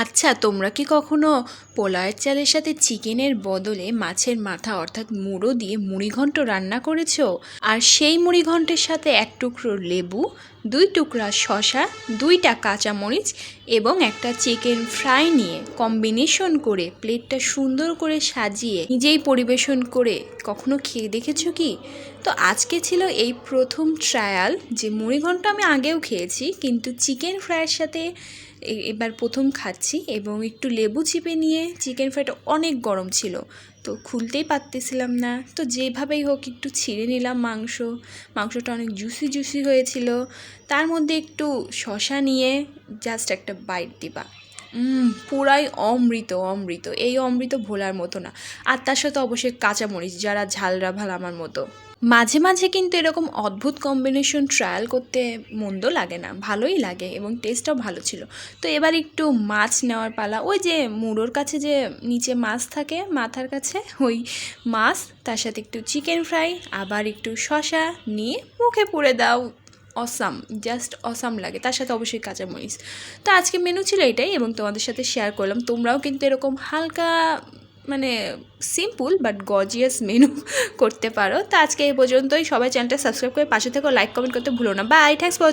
আচ্ছা, তোমরা কি কখনো পোলাওয়ের চালের সাথে চিকেনের বদলে মাছের মাথা অর্থাৎ মুড়ো দিয়ে মুড়িঘণ্ট রান্না করেছো? আর সেই মুড়িঘণ্টের সাথে এক টুকরো লেবু, 2 টুকরা শসা, 2টা কাঁচামরিচ এবং একটা চিকেন ফ্রাই নিয়ে কম্বিনেশন করে প্লেটটা সুন্দর করে সাজিয়ে নিজেই পরিবেশন করে কখনো খেয়ে দেখেছো কি? তো আজকে ছিল এই প্রথম ট্রায়াল, যে মুড়িঘণ্ট আমি আগেও খেয়েছি কিন্তু চিকেন ফ্রাইয়ের সাথে এবার প্রথম খাচ্ছি। এবং একটু লেবু চিপে নিয়ে, চিকেন ফ্রাইটা অনেক গরম ছিল তো খুলতেই পারতেছিলাম না, তো যেভাবেই হোক একটু ছিঁড়ে নিলাম মাংসটা অনেক জুসি জুসি হয়েছিল। তার মধ্যে একটু শসা নিয়ে জাস্ট একটা বাইট দিবা, পুরাই অমৃত অমৃত, এই অমৃত ভোলার মতো না। আর তার সাথে অবশ্যই কাঁচামরিচ, যারা ঝালরা ভাল আমার মতো। মাঝে মাঝে কিন্তু এরকম অদ্ভুত কম্বিনেশন ট্রায়াল করতে মন্দ লাগে না, ভালোই লাগে এবং টেস্টটাও ভালো ছিল। তো এবার একটু মাছ নেওয়ার পালা। ওই যে মুড়োর কাছে যে নিচে মাছ থাকে মাথার কাছে, ওই মাছ, তার সাথে একটু চিকেন ফ্রাই, আবার একটু শসা নিয়ে মুখে পুরে দাও। অসাম, জাস্ট অসাম লাগে। তার সাথে অবশ্যই কাঁচামরিচ। তো আজকে মেনু ছিল এটাই এবং তোমাদের সাথে শেয়ার করলাম। তোমরাও কিন্তু এরকম হালকা, মানে সিম্পল বাট গর্জিয়াস মেনু করতে পারো। তো আজকে এই পর্যন্তই। সবাই চ্যানেলটা সাবস্ক্রাইব করে পাশে থেকো, লাইক কমেন্ট করতে ভুলো না। By, thanks for